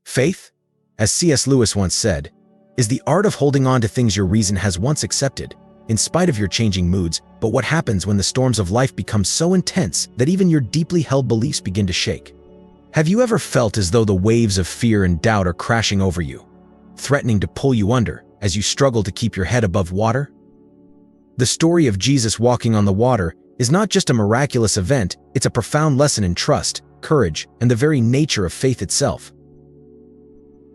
Faith, as C.S. Lewis once said, is the art of holding on to things your reason has once accepted, in spite of your changing moods. But what happens when the storms of life become so intense that even your deeply held beliefs begin to shake? Have you ever felt as though the waves of fear and doubt are crashing over you, threatening to pull you under as you struggle to keep your head above water? The story of Jesus walking on the water is not just a miraculous event, it's a profound lesson in trust, courage, and the very nature of faith itself.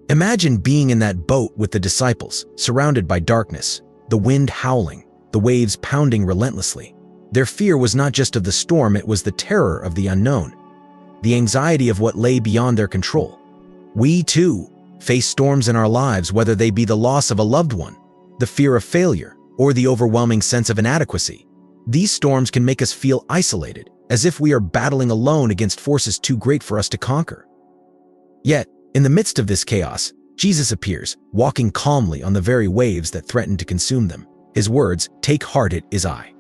Imagine being in that boat with the disciples, surrounded by darkness, the wind howling, the waves pounding relentlessly. Their fear was not just of the storm, it was the terror of the unknown, the anxiety of what lay beyond their control. We, too, face storms in our lives, whether they be the loss of a loved one, the fear of failure, or the overwhelming sense of inadequacy. These storms can make us feel isolated, as if we are battling alone against forces too great for us to conquer. Yet, in the midst of this chaos, Jesus appears, walking calmly on the very waves that threaten to consume them. His words, "Take heart, it is I."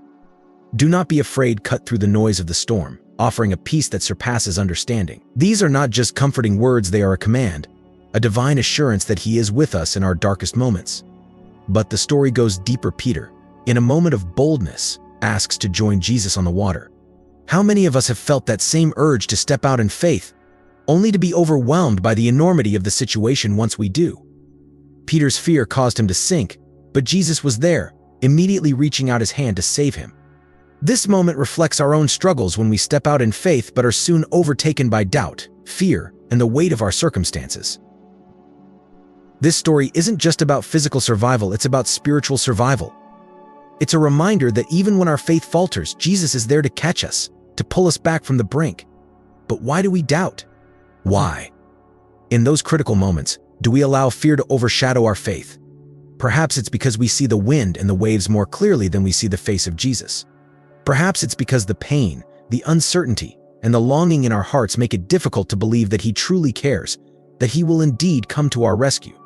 Do not be afraid, cut through the noise of the storm, offering a peace that surpasses understanding. These are not just comforting words, they are a command, a divine assurance that He is with us in our darkest moments. But the story goes deeper. Peter, in a moment of boldness, asks to join Jesus on the water. How many of us have felt that same urge to step out in faith, only to be overwhelmed by the enormity of the situation once we do? Peter's fear caused him to sink, but Jesus was there, immediately reaching out His hand to save him. This moment reflects our own struggles when we step out in faith but are soon overtaken by doubt, fear, and the weight of our circumstances. This story isn't just about physical survival, it's about spiritual survival. It's a reminder that even when our faith falters, Jesus is there to catch us, to pull us back from the brink. But why do we doubt? Why? In those critical moments, do we allow fear to overshadow our faith? Perhaps it's because we see the wind and the waves more clearly than we see the face of Jesus. Perhaps it's because the pain, the uncertainty, and the longing in our hearts make it difficult to believe that He truly cares, that He will indeed come to our rescue.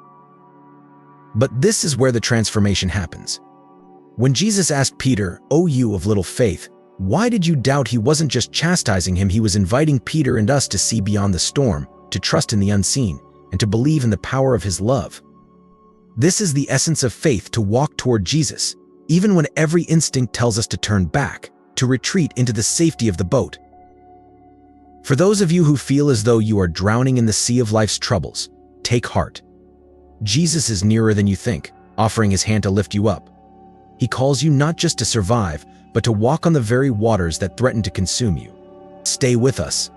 But this is where the transformation happens. When Jesus asked Peter, "O you of little faith, why did you doubt?" He wasn't just chastising him, He was inviting Peter and us to see beyond the storm, to trust in the unseen, and to believe in the power of His love. This is the essence of faith, to walk toward Jesus, even when every instinct tells us to turn back, to retreat into the safety of the boat. For those of you who feel as though you are drowning in the sea of life's troubles, take heart. Jesus is nearer than you think, offering His hand to lift you up. He calls you not just to survive, but to walk on the very waters that threaten to consume you. Stay with us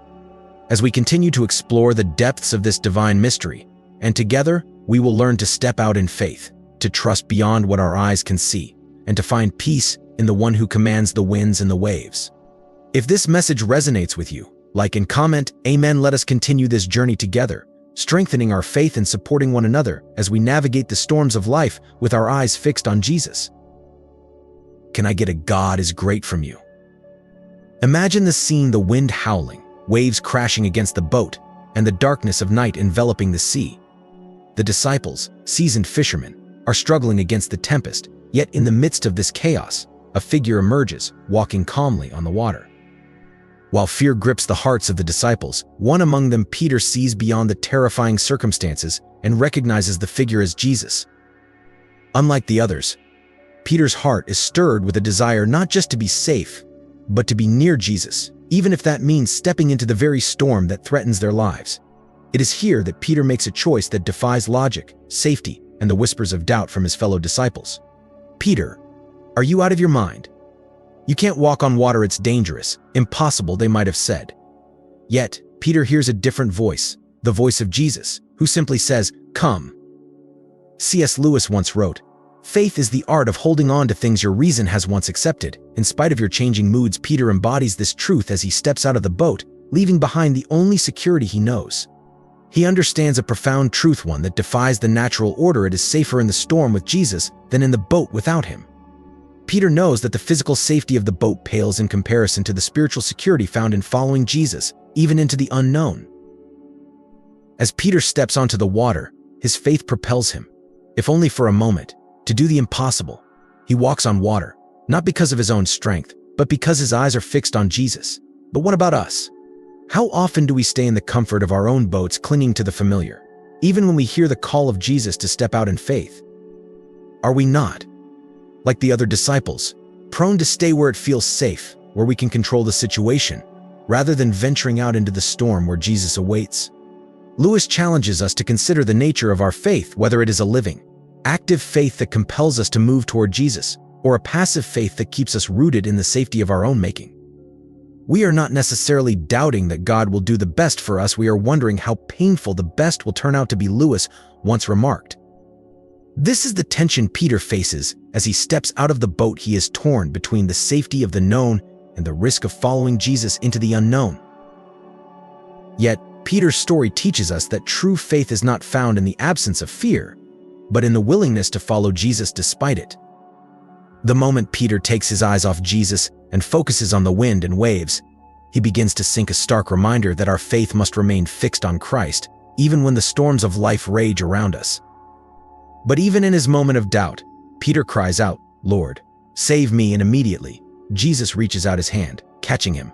as we continue to explore the depths of this divine mystery, and together we will learn to step out in faith, to trust beyond what our eyes can see, and to find peace in the One who commands the winds and the waves. If this message resonates with you, like and comment Amen. Let us continue this journey together, strengthening our faith and supporting one another as we navigate the storms of life with our eyes fixed on Jesus. Can I get a God is great from you? Imagine the scene: the wind howling, waves crashing against the boat, and the darkness of night enveloping the sea. The disciples, seasoned fishermen, are struggling against the tempest, yet in the midst of this chaos, a figure emerges, walking calmly on the water. While fear grips the hearts of the disciples, one among them, Peter, sees beyond the terrifying circumstances and recognizes the figure as Jesus. Unlike the others, Peter's heart is stirred with a desire not just to be safe, but to be near Jesus, even if that means stepping into the very storm that threatens their lives. It is here that Peter makes a choice that defies logic, safety, and the whispers of doubt from his fellow disciples. "Peter, are you out of your mind? You can't walk on water, it's dangerous, impossible," they might have said. Yet, Peter hears a different voice, the voice of Jesus, who simply says, "Come." C.S. Lewis once wrote, "Faith is the art of holding on to things your reason has once accepted. In spite of your changing moods." Peter embodies this truth as he steps out of the boat, leaving behind the only security he knows. He understands a profound truth, one that defies the natural order. It is safer in the storm with Jesus than in the boat without Him. Peter knows that the physical safety of the boat pales in comparison to the spiritual security found in following Jesus, even into the unknown. As Peter steps onto the water, his faith propels him, if only for a moment, to do the impossible. He walks on water, not because of his own strength, but because his eyes are fixed on Jesus. But what about us? How often do we stay in the comfort of our own boats, clinging to the familiar, even when we hear the call of Jesus to step out in faith? Are we not, like the other disciples, prone to stay where it feels safe, where we can control the situation, rather than venturing out into the storm where Jesus awaits? Lewis challenges us to consider the nature of our faith, whether it is a living, active faith that compels us to move toward Jesus, or a passive faith that keeps us rooted in the safety of our own making. We are not necessarily doubting that God will do the best for us, we are wondering how painful the best will turn out to be, Lewis once remarked. This is the tension Peter faces as he steps out of the boat. He is torn between the safety of the known and the risk of following Jesus into the unknown. Yet, Peter's story teaches us that true faith is not found in the absence of fear, but in the willingness to follow Jesus despite it. The moment Peter takes his eyes off Jesus and focuses on the wind and waves, he begins to sink, a stark reminder that our faith must remain fixed on Christ, even when the storms of life rage around us. But even in his moment of doubt, Peter cries out, "Lord, save me," and immediately, Jesus reaches out his hand, catching him.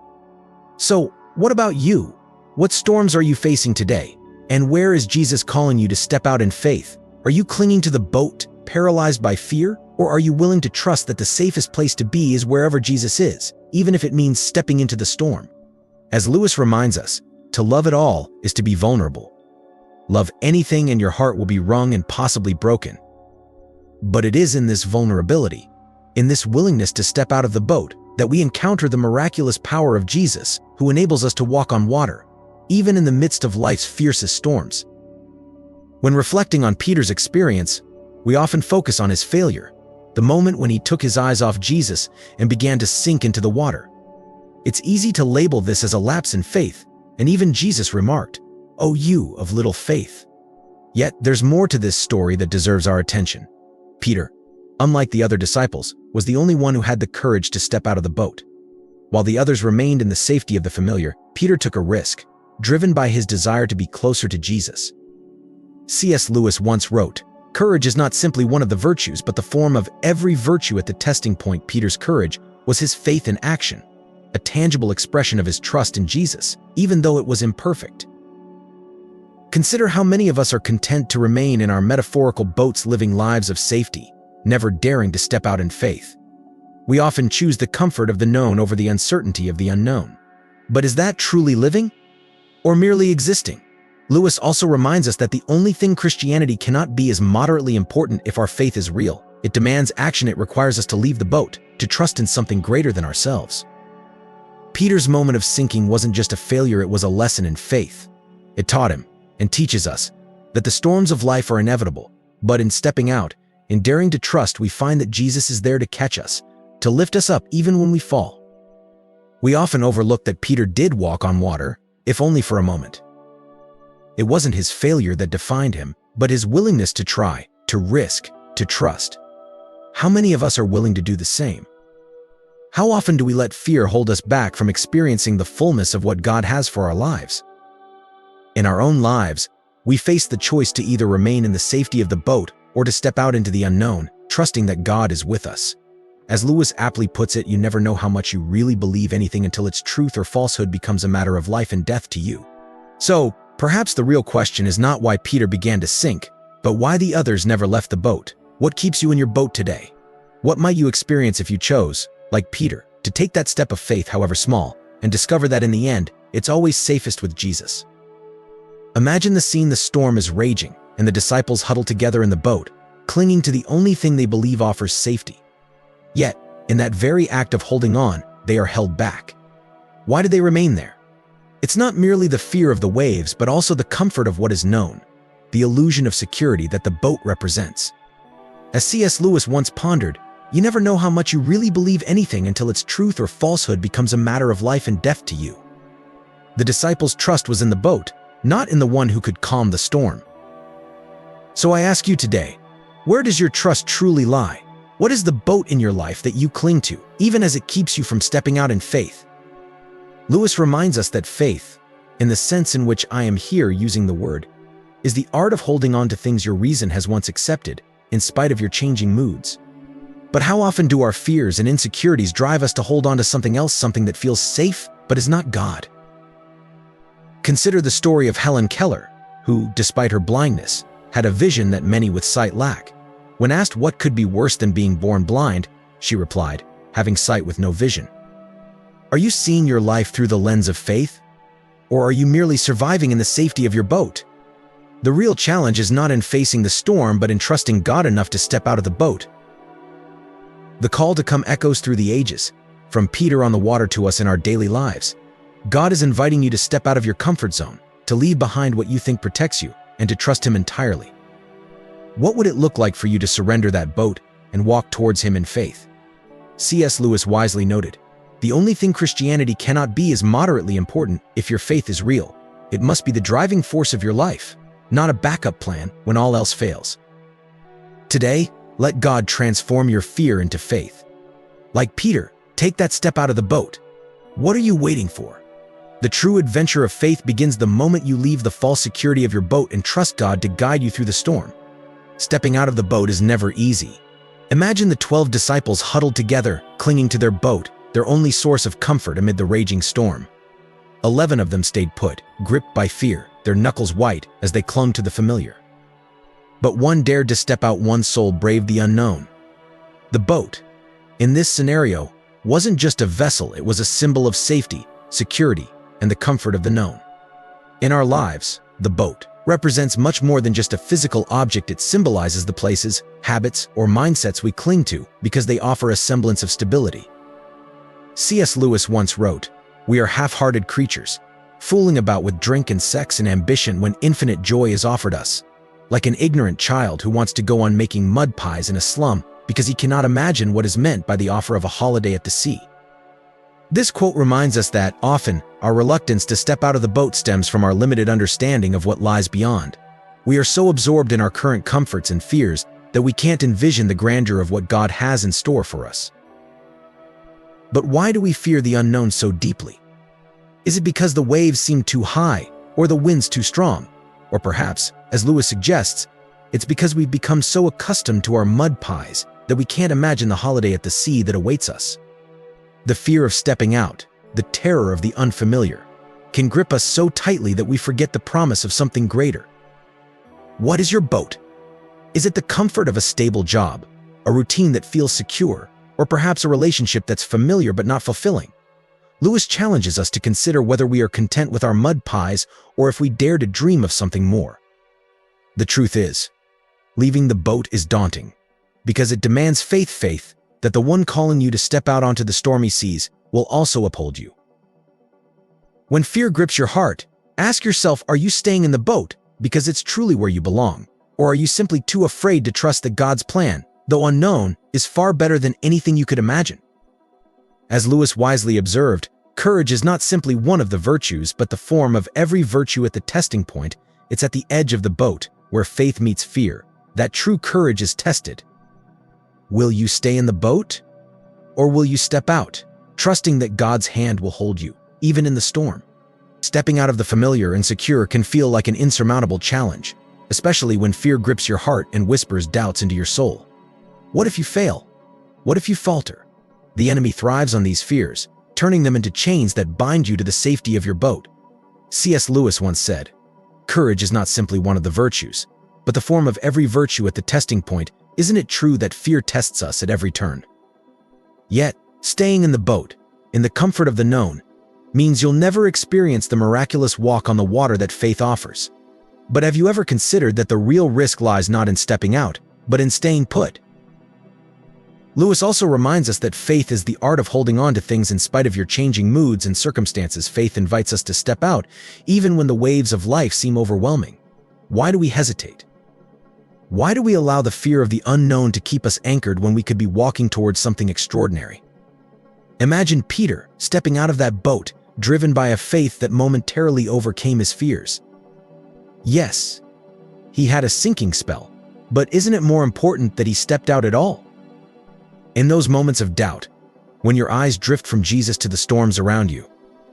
So, what about you? What storms are you facing today? And where is Jesus calling you to step out in faith? Are you clinging to the boat, paralyzed by fear? Or are you willing to trust that the safest place to be is wherever Jesus is, even if it means stepping into the storm? As Lewis reminds us, to love at all is to be vulnerable. Love anything and your heart will be wrung and possibly broken. But it is in this vulnerability, in this willingness to step out of the boat, that we encounter the miraculous power of Jesus, who enables us to walk on water, even in the midst of life's fiercest storms. When reflecting on Peter's experience, we often focus on his failure, the moment when he took his eyes off Jesus and began to sink into the water. It's easy to label this as a lapse in faith, and even Jesus remarked, "O you of little faith." Yet there's more to this story that deserves our attention. Peter, unlike the other disciples, was the only one who had the courage to step out of the boat. While the others remained in the safety of the familiar, Peter took a risk, driven by his desire to be closer to Jesus. C.S. Lewis once wrote, "Courage is not simply one of the virtues, but the form of every virtue." At the testing point, Peter's courage was his faith in action, a tangible expression of his trust in Jesus, even though it was imperfect. Consider how many of us are content to remain in our metaphorical boats, living lives of safety, never daring to step out in faith. We often choose the comfort of the known over the uncertainty of the unknown. But is that truly living? Or merely existing? Lewis also reminds us that the only thing Christianity cannot be is moderately important. If our faith is real, it demands action. It requires us to leave the boat, to trust in something greater than ourselves. Peter's moment of sinking wasn't just a failure, it was a lesson in faith. It taught him, and teaches us, that the storms of life are inevitable, but in stepping out, in daring to trust, we find that Jesus is there to catch us, to lift us up even when we fall. We often overlook that Peter did walk on water, if only for a moment. It wasn't his failure that defined him, but his willingness to try, to risk, to trust. How many of us are willing to do the same? How often do we let fear hold us back from experiencing the fullness of what God has for our lives? In our own lives, we face the choice to either remain in the safety of the boat or to step out into the unknown, trusting that God is with us. As Lewis aptly puts it, you never know how much you really believe anything until its truth or falsehood becomes a matter of life and death to you. So, perhaps the real question is not why Peter began to sink, but why the others never left the boat. What keeps you in your boat today? What might you experience if you chose, like Peter, to take that step of faith, however small, and discover that in the end, it's always safest with Jesus? Imagine the scene: the storm is raging, and the disciples huddle together in the boat, clinging to the only thing they believe offers safety. Yet, in that very act of holding on, they are held back. Why do they remain there? It's not merely the fear of the waves, but also the comfort of what is known, the illusion of security that the boat represents. As C.S. Lewis once pondered, you never know how much you really believe anything until its truth or falsehood becomes a matter of life and death to you. The disciples' trust was in the boat, not in the one who could calm the storm. So I ask you today, where does your trust truly lie? What is the boat in your life that you cling to, even as it keeps you from stepping out in faith? Lewis reminds us that faith, in the sense in which I am here using the word, is the art of holding on to things your reason has once accepted, in spite of your changing moods. But how often do our fears and insecurities drive us to hold on to something else, something that feels safe but is not God? Consider the story of Helen Keller, who, despite her blindness, had a vision that many with sight lack. When asked what could be worse than being born blind, she replied, having sight with no vision. Are you seeing your life through the lens of faith? Or are you merely surviving in the safety of your boat? The real challenge is not in facing the storm, but in trusting God enough to step out of the boat. The call to come echoes through the ages, from Peter on the water to us in our daily lives. God is inviting you to step out of your comfort zone, to leave behind what you think protects you, and to trust Him entirely. What would it look like for you to surrender that boat and walk towards Him in faith? C.S. Lewis wisely noted, "The only thing Christianity cannot be is moderately important if your faith is real. It must be the driving force of your life, not a backup plan when all else fails." Today, let God transform your fear into faith. Like Peter, take that step out of the boat. What are you waiting for? The true adventure of faith begins the moment you leave the false security of your boat and trust God to guide you through the storm. Stepping out of the boat is never easy. Imagine the 12 disciples huddled together, clinging to their boat, their only source of comfort amid the raging storm. 11 of them stayed put, gripped by fear, their knuckles white as they clung to the familiar. But one dared to step out, one soul braved the unknown. The boat, in this scenario, wasn't just a vessel, it was a symbol of safety, security, and the comfort of the known. In our lives, the boat represents much more than just a physical object. It symbolizes the places, habits, or mindsets we cling to because they offer a semblance of stability. C.S. Lewis once wrote, "We are half-hearted creatures, fooling about with drink and sex and ambition when infinite joy is offered us, like an ignorant child who wants to go on making mud pies in a slum because he cannot imagine what is meant by the offer of a holiday at the sea." This quote reminds us that, often, our reluctance to step out of the boat stems from our limited understanding of what lies beyond. We are so absorbed in our current comforts and fears that we can't envision the grandeur of what God has in store for us. But why do we fear the unknown so deeply? Is it because the waves seem too high, or the winds too strong? Or perhaps, as Lewis suggests, it's because we've become so accustomed to our mud pies that we can't imagine the holiday at the sea that awaits us. The fear of stepping out, the terror of the unfamiliar, can grip us so tightly that we forget the promise of something greater. What is your boat? Is it the comfort of a stable job, a routine that feels secure, or perhaps a relationship that's familiar but not fulfilling? Lewis challenges us to consider whether we are content with our mud pies or if we dare to dream of something more. The truth is, leaving the boat is daunting, because it demands faith that the one calling you to step out onto the stormy seas will also uphold you. When fear grips your heart, ask yourself, are you staying in the boat because it's truly where you belong? Or are you simply too afraid to trust that God's plan, though unknown, is far better than anything you could imagine? As Lewis wisely observed, courage is not simply one of the virtues, but the form of every virtue. At the testing point, it's at the edge of the boat, where faith meets fear, that true courage is tested. Will you stay in the boat? Or will you step out, trusting that God's hand will hold you, even in the storm? Stepping out of the familiar and secure can feel like an insurmountable challenge, especially when fear grips your heart and whispers doubts into your soul. What if you fail? What if you falter? The enemy thrives on these fears, turning them into chains that bind you to the safety of your boat. C.S. Lewis once said, "Courage is not simply one of the virtues, but the form of every virtue at the testing point. Isn't it true that fear tests us at every turn?" Yet, staying in the boat, in the comfort of the known, means you'll never experience the miraculous walk on the water that faith offers. But have you ever considered that the real risk lies not in stepping out, but in staying put? Lewis also reminds us that faith is the art of holding on to things in spite of your changing moods and circumstances. Faith invites us to step out, even when the waves of life seem overwhelming. Why do we hesitate? Why do we allow the fear of the unknown to keep us anchored when we could be walking towards something extraordinary? Imagine Peter stepping out of that boat, driven by a faith that momentarily overcame his fears. Yes, he had a sinking spell, but isn't it more important that he stepped out at all? In those moments of doubt, when your eyes drift from Jesus to the storms around you,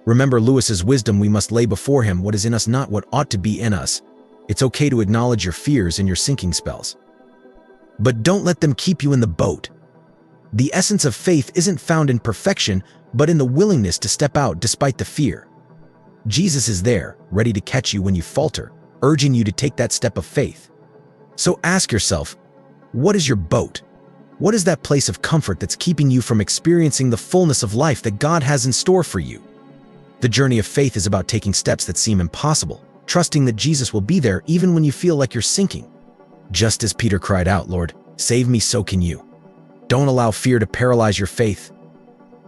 remember Lewis's wisdom: we must lay before him what is in us, not what ought to be in us. It's okay to acknowledge your fears and your sinking spells, but don't let them keep you in the boat. The essence of faith isn't found in perfection, but in the willingness to step out despite the fear. Jesus is there, ready to catch you when you falter, urging you to take that step of faith. So ask yourself, what is your boat? What is that place of comfort that's keeping you from experiencing the fullness of life that God has in store for you? The journey of faith is about taking steps that seem impossible, trusting that Jesus will be there even when you feel like you're sinking. Just as Peter cried out, "Lord, save me," so can you. Don't allow fear to paralyze your faith.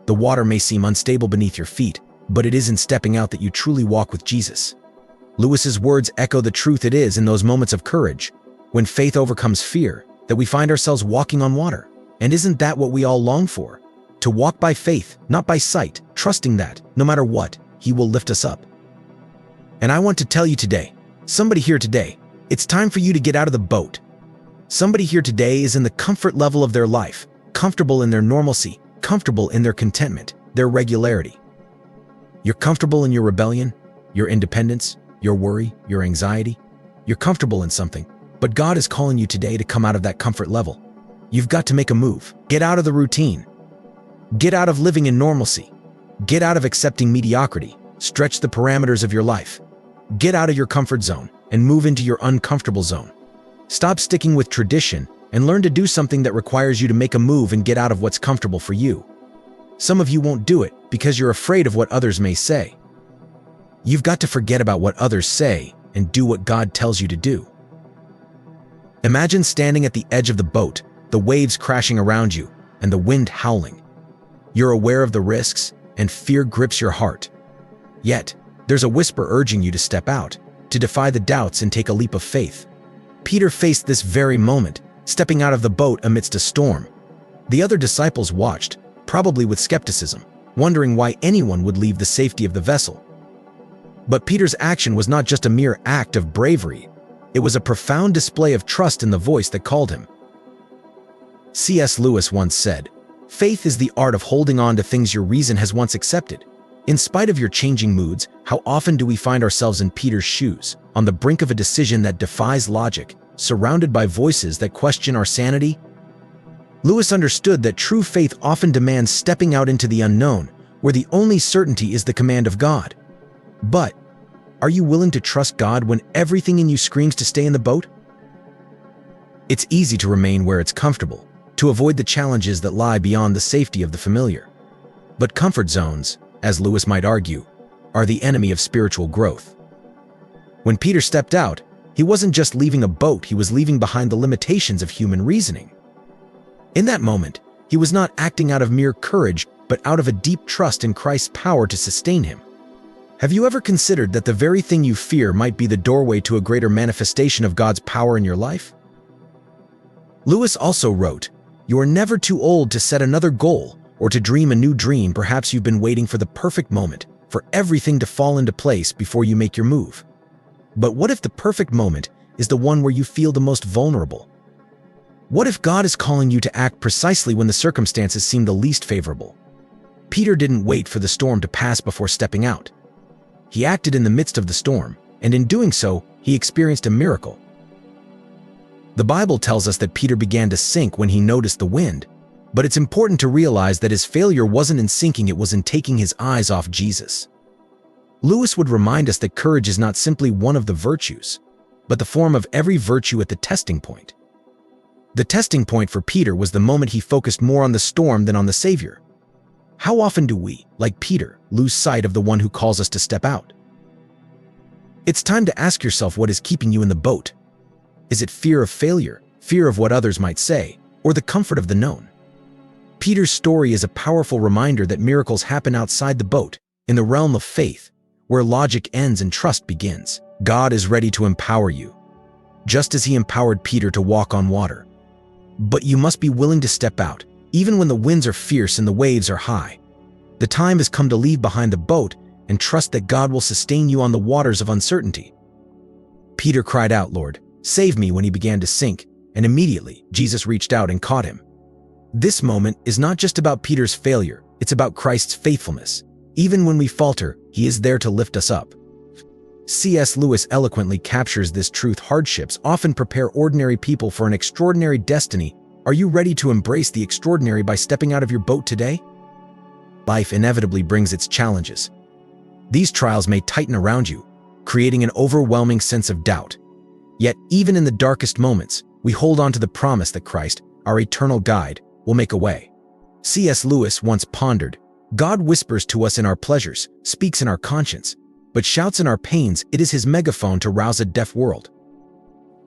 The water may seem unstable beneath your feet, but it is in stepping out that you truly walk with Jesus. Lewis's words echo the truth. It is in those moments of courage, when faith overcomes fear, that we find ourselves walking on water. And isn't that what we all long for? To walk by faith, not by sight, trusting that, no matter what, He will lift us up. And I want to tell you today, somebody here today, it's time for you to get out of the boat. Somebody here today is in the comfort level of their life, comfortable in their normalcy, comfortable in their contentment, their regularity. You're comfortable in your rebellion, your independence, your worry, your anxiety. You're comfortable in something, but God is calling you today to come out of that comfort level. You've got to make a move. Get out of the routine. Get out of living in normalcy. Get out of accepting mediocrity. Stretch the parameters of your life. Get out of your comfort zone and move into your uncomfortable zone. Stop sticking with tradition and learn to do something that requires you to make a move and get out of what's comfortable for you. Some of you won't do it because you're afraid of what others may say. You've got to forget about what others say and do what God tells you to do. Imagine standing at the edge of the boat, the waves crashing around you, and the wind howling. You're aware of the risks, and fear grips your heart. Yet, there's a whisper urging you to step out, to defy the doubts and take a leap of faith. Peter faced this very moment, stepping out of the boat amidst a storm. The other disciples watched, probably with skepticism, wondering why anyone would leave the safety of the vessel. But Peter's action was not just a mere act of bravery. It was a profound display of trust in the voice that called him. C.S. Lewis once said, "Faith is the art of holding on to things your reason has once accepted." In spite of your changing moods, how often do we find ourselves in Peter's shoes, on the brink of a decision that defies logic, surrounded by voices that question our sanity? Lewis understood that true faith often demands stepping out into the unknown, where the only certainty is the command of God. But, are you willing to trust God when everything in you screams to stay in the boat? It's easy to remain where it's comfortable, to avoid the challenges that lie beyond the safety of the familiar. But comfort zones, as Lewis might argue, are the enemy of spiritual growth. When Peter stepped out, he wasn't just leaving a boat, he was leaving behind the limitations of human reasoning. In that moment, he was not acting out of mere courage, but out of a deep trust in Christ's power to sustain him. Have you ever considered that the very thing you fear might be the doorway to a greater manifestation of God's power in your life? Lewis also wrote, "You are never too old to set another goal or to dream a new dream. Perhaps you've been waiting for the perfect moment, for everything to fall into place before you make your move. But what if the perfect moment is the one where you feel the most vulnerable? What if God is calling you to act precisely when the circumstances seem the least favorable?" Peter didn't wait for the storm to pass before stepping out. He acted in the midst of the storm, and in doing so, he experienced a miracle. The Bible tells us that Peter began to sink when he noticed the wind, but it's important to realize that his failure wasn't in sinking, it was in taking his eyes off Jesus. Lewis would remind us that courage is not simply one of the virtues, but the form of every virtue at the testing point. The testing point for Peter was the moment he focused more on the storm than on the Savior. How often do we, like Peter, lose sight of the one who calls us to step out? It's time to ask yourself, what is keeping you in the boat? Is it fear of failure, fear of what others might say, or the comfort of the known? Peter's story is a powerful reminder that miracles happen outside the boat, in the realm of faith, where logic ends and trust begins. God is ready to empower you, just as he empowered Peter to walk on water. But you must be willing to step out, even when the winds are fierce and the waves are high. The time has come to leave behind the boat and trust that God will sustain you on the waters of uncertainty. Peter cried out, "Lord, save me," when he began to sink, and immediately Jesus reached out and caught him. This moment is not just about Peter's failure, it's about Christ's faithfulness. Even when we falter, he is there to lift us up. C.S. Lewis eloquently captures this truth. Hardships often prepare ordinary people for an extraordinary destiny. Are you ready to embrace the extraordinary by stepping out of your boat today? Life inevitably brings its challenges. These trials may tighten around you, creating an overwhelming sense of doubt. Yet, even in the darkest moments, we hold on to the promise that Christ, our eternal guide, will make a way. C.S. Lewis once pondered, "God whispers to us in our pleasures, speaks in our conscience, but shouts in our pains. It is his megaphone to rouse a deaf world."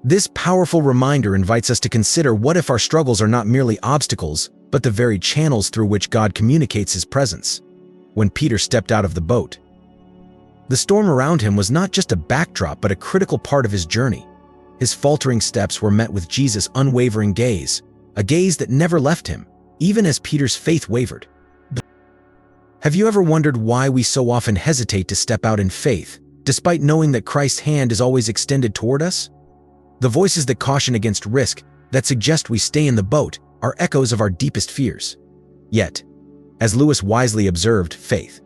This powerful reminder invites us to consider, what if our struggles are not merely obstacles, but the very channels through which God communicates his presence? When Peter stepped out of the boat, the storm around him was not just a backdrop but a critical part of his journey. His faltering steps were met with Jesus' unwavering gaze, a gaze that never left him, even as Peter's faith wavered. Have you ever wondered why we so often hesitate to step out in faith, despite knowing that Christ's hand is always extended toward us? The voices that caution against risk, that suggest we stay in the boat, are echoes of our deepest fears. Yet, as Lewis wisely observed, faith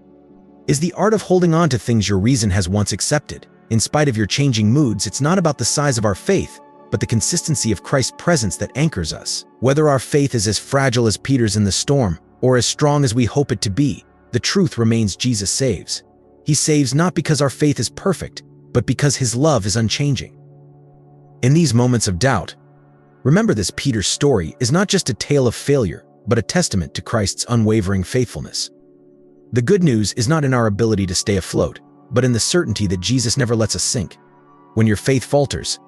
is the art of holding on to things your reason has once accepted. In spite of your changing moods, it's not about the size of our faith, but the consistency of Christ's presence that anchors us. Whether our faith is as fragile as Peter's in the storm, or as strong as we hope it to be, the truth remains: Jesus saves. He saves not because our faith is perfect, but because his love is unchanging. In these moments of doubt, remember this: Peter's story is not just a tale of failure, but a testament to Christ's unwavering faithfulness. The good news is not in our ability to stay afloat, but in the certainty that Jesus never lets us sink. When your faith falters,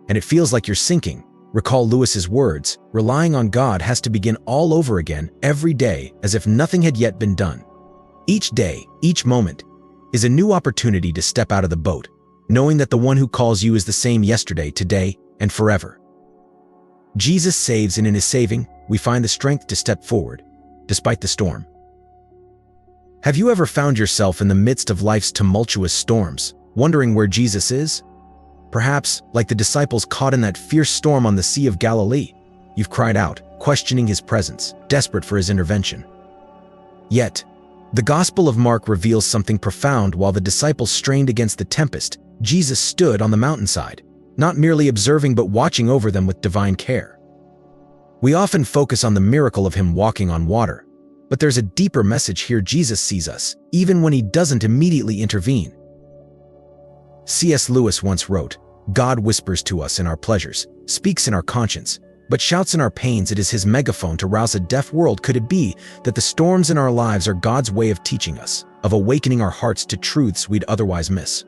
and it feels like you're sinking, recall Lewis's words: relying on God has to begin all over again every day, as if nothing had yet been done. Each day, each moment, is a new opportunity to step out of the boat, knowing that the one who calls you is the same yesterday, today, and forever. Jesus saves, and in his saving, we find the strength to step forward, despite the storm. Have you ever found yourself in the midst of life's tumultuous storms, wondering where Jesus is? Perhaps, like the disciples caught in that fierce storm on the Sea of Galilee, you've cried out, questioning his presence, desperate for his intervention. Yet, the Gospel of Mark reveals something profound. While the disciples strained against the tempest, Jesus stood on the mountainside, not merely observing but watching over them with divine care. We often focus on the miracle of him walking on water, but there's a deeper message here. Jesus sees us, even when he doesn't immediately intervene. C.S. Lewis once wrote, "God whispers to us in our pleasures, speaks in our conscience, but shouts in our pains. It is his megaphone to rouse a deaf world." Could it be that the storms in our lives are God's way of teaching us, of awakening our hearts to truths we'd otherwise miss?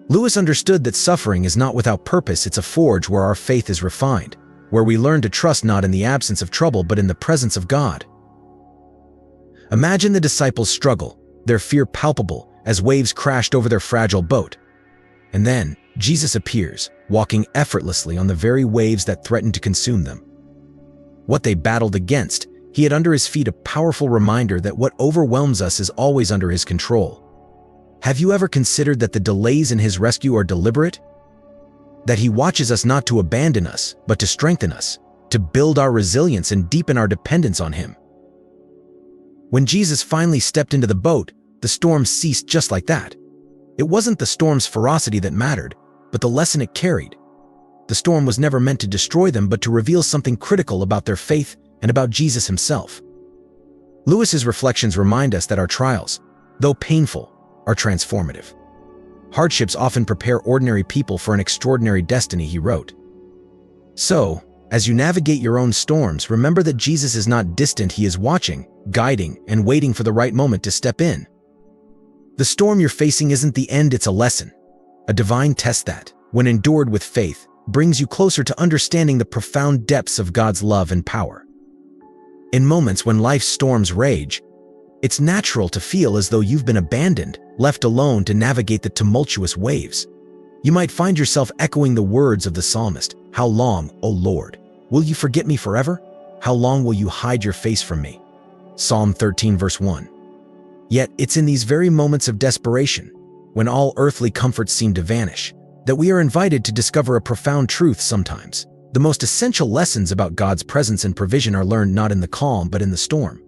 Lewis understood that suffering is not without purpose. It's a forge where our faith is refined, where we learn to trust not in the absence of trouble but in the presence of God. Imagine the disciples' struggle, their fear palpable as waves crashed over their fragile boat. And then, Jesus appears, walking effortlessly on the very waves that threatened to consume them. What they battled against, he had under his feet, a powerful reminder that what overwhelms us is always under his control. Have you ever considered that the delays in his rescue are deliberate? That he watches us not to abandon us, but to strengthen us, to build our resilience and deepen our dependence on him. When Jesus finally stepped into the boat, the storm ceased just like that. It wasn't the storm's ferocity that mattered, but the lesson it carried. The storm was never meant to destroy them, but to reveal something critical about their faith and about Jesus himself. Lewis's reflections remind us that our trials, though painful, are transformative. Hardships often prepare ordinary people for an extraordinary destiny, he wrote. So, as you navigate your own storms, remember that Jesus is not distant. He is watching, guiding, and waiting for the right moment to step in. The storm you're facing isn't the end, it's a lesson, a divine test that, when endured with faith, brings you closer to understanding the profound depths of God's love and power. In moments when life's storms rage, it's natural to feel as though you've been abandoned, left alone to navigate the tumultuous waves. You might find yourself echoing the words of the psalmist, "How long, O Lord, will you forget me forever? How long will you hide your face from me?" Psalm 13 verse 1. Yet it's in these very moments of desperation, when all earthly comforts seem to vanish, that we are invited to discover a profound truth. Sometimes, the most essential lessons about God's presence and provision are learned not in the calm but in the storm.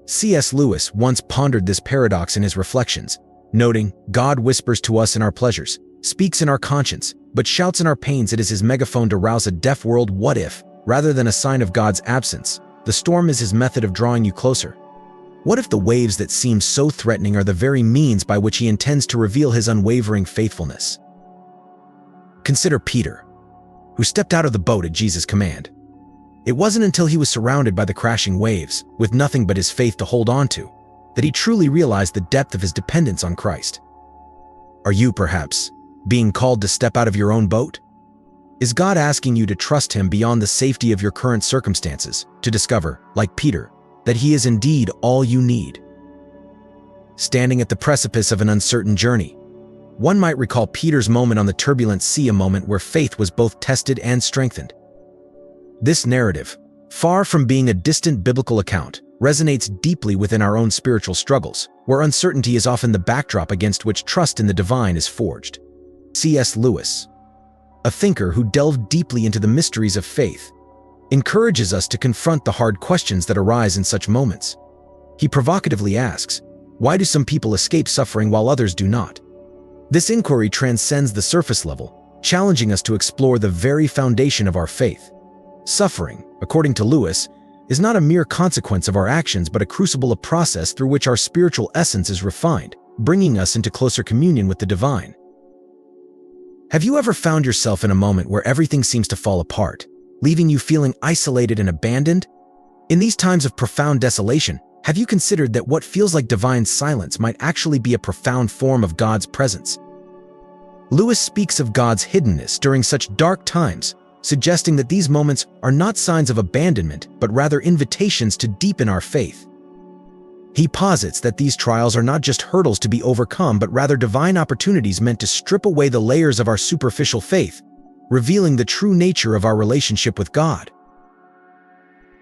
C.S. Lewis once pondered this paradox in his reflections, noting, "God whispers to us in our pleasures, speaks in our conscience, but shouts in our pains. It is his megaphone to rouse a deaf world." What if, rather than a sign of God's absence, the storm is his method of drawing you closer? What if the waves that seem so threatening are the very means by which he intends to reveal his unwavering faithfulness? Consider Peter, who stepped out of the boat at Jesus' command. It wasn't until he was surrounded by the crashing waves, with nothing but his faith to hold on to, that he truly realized the depth of his dependence on Christ. Are you, perhaps, being called to step out of your own boat? Is God asking you to trust him beyond the safety of your current circumstances, to discover, like Peter, that he is indeed all you need? Standing at the precipice of an uncertain journey, one might recall Peter's moment on the turbulent sea, a moment where faith was both tested and strengthened. This narrative, far from being a distant biblical account, resonates deeply within our own spiritual struggles, where uncertainty is often the backdrop against which trust in the divine is forged. C.S. Lewis, a thinker who delved deeply into the mysteries of faith, encourages us to confront the hard questions that arise in such moments. He provocatively asks, why do some people escape suffering while others do not? This inquiry transcends the surface level, challenging us to explore the very foundation of our faith. Suffering, according to Lewis, is not a mere consequence of our actions but a crucible, a process through which our spiritual essence is refined, bringing us into closer communion with the divine. Have you ever found yourself in a moment where everything seems to fall apart, leaving you feeling isolated and abandoned? In these times of profound desolation, have you considered that what feels like divine silence might actually be a profound form of God's presence? Lewis speaks of God's hiddenness during such dark times, suggesting that these moments are not signs of abandonment, but rather invitations to deepen our faith. He posits that these trials are not just hurdles to be overcome, but rather divine opportunities meant to strip away the layers of our superficial faith, revealing the true nature of our relationship with God.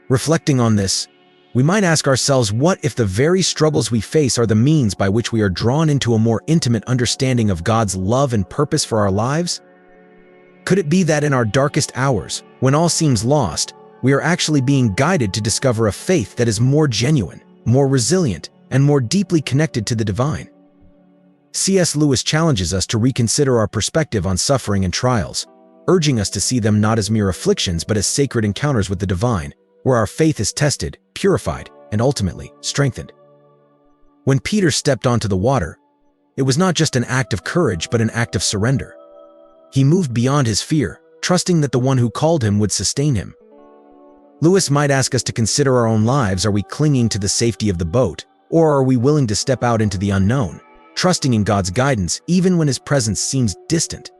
Reflecting on this, we might ask ourselves, what if the very struggles we face are the means by which we are drawn into a more intimate understanding of God's love and purpose for our lives? Could it be that in our darkest hours, when all seems lost, we are actually being guided to discover a faith that is more genuine, more resilient, and more deeply connected to the divine? C.S. Lewis challenges us to reconsider our perspective on suffering and trials, urging us to see them not as mere afflictions but as sacred encounters with the divine, where our faith is tested, purified, and ultimately strengthened. When Peter stepped onto the water, it was not just an act of courage but an act of surrender. He moved beyond his fear, trusting that the one who called him would sustain him. Lewis might ask us to consider our own lives. Are we clinging to the safety of the boat, or are we willing to step out into the unknown, trusting in God's guidance even when his presence seems distant?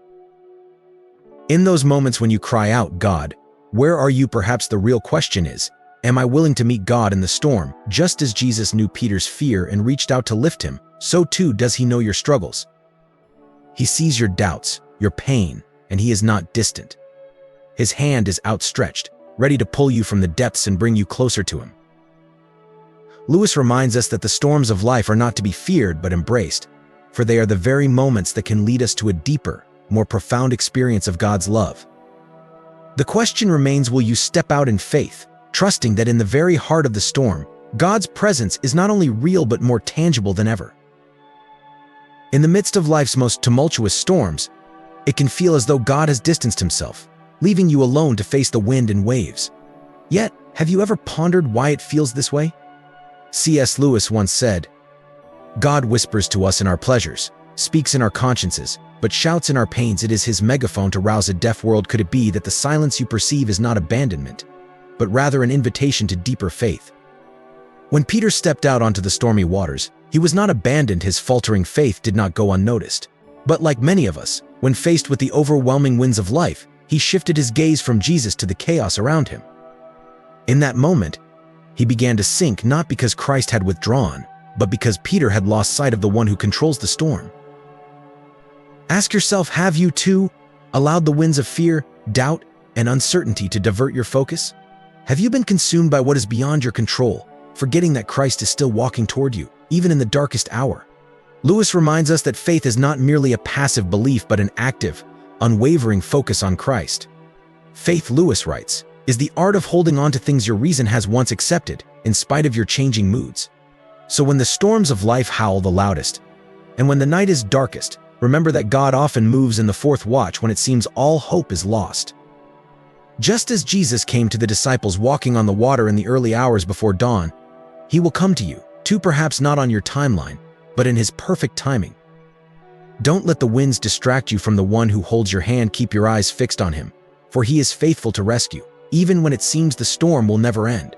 In those moments when you cry out, God, where are you? Perhaps the real question is, am I willing to meet God in the storm? Just as Jesus knew Peter's fear and reached out to lift him, so too does he know your struggles. He sees your doubts, your pain, and he is not distant. His hand is outstretched, ready to pull you from the depths and bring you closer to him. Lewis reminds us that the storms of life are not to be feared but embraced, for they are the very moments that can lead us to a deeper, more profound experience of God's love. The question remains, will you step out in faith, trusting that in the very heart of the storm, God's presence is not only real but more tangible than ever? In the midst of life's most tumultuous storms, it can feel as though God has distanced himself, leaving you alone to face the wind and waves. Yet, have you ever pondered why it feels this way? C.S. Lewis once said, God whispers to us in our pleasures, speaks in our consciences, but shouts in our pains. It is his megaphone to rouse a deaf world. Could it be that the silence you perceive is not abandonment, but rather an invitation to deeper faith? When Peter stepped out onto the stormy waters, he was not abandoned. His faltering faith did not go unnoticed. But like many of us, when faced with the overwhelming winds of life, he shifted his gaze from Jesus to the chaos around him. In that moment, he began to sink, not because Christ had withdrawn, but because Peter had lost sight of the one who controls the storm. Ask yourself, have you too allowed the winds of fear, doubt, and uncertainty to divert your focus? Have you been consumed by what is beyond your control, forgetting that Christ is still walking toward you, even in the darkest hour? Lewis reminds us that faith is not merely a passive belief but an active, unwavering focus on Christ. Faith, Lewis writes, is the art of holding on to things your reason has once accepted, in spite of your changing moods. So when the storms of life howl the loudest, and when the night is darkest, remember that God often moves in the fourth watch when it seems all hope is lost. Just as Jesus came to the disciples walking on the water in the early hours before dawn, he will come to you, two perhaps not on your timeline, but in His perfect timing. Don't let the winds distract you from the one who holds your hand. Keep your eyes fixed on Him, for He is faithful to rescue, even when it seems the storm will never end.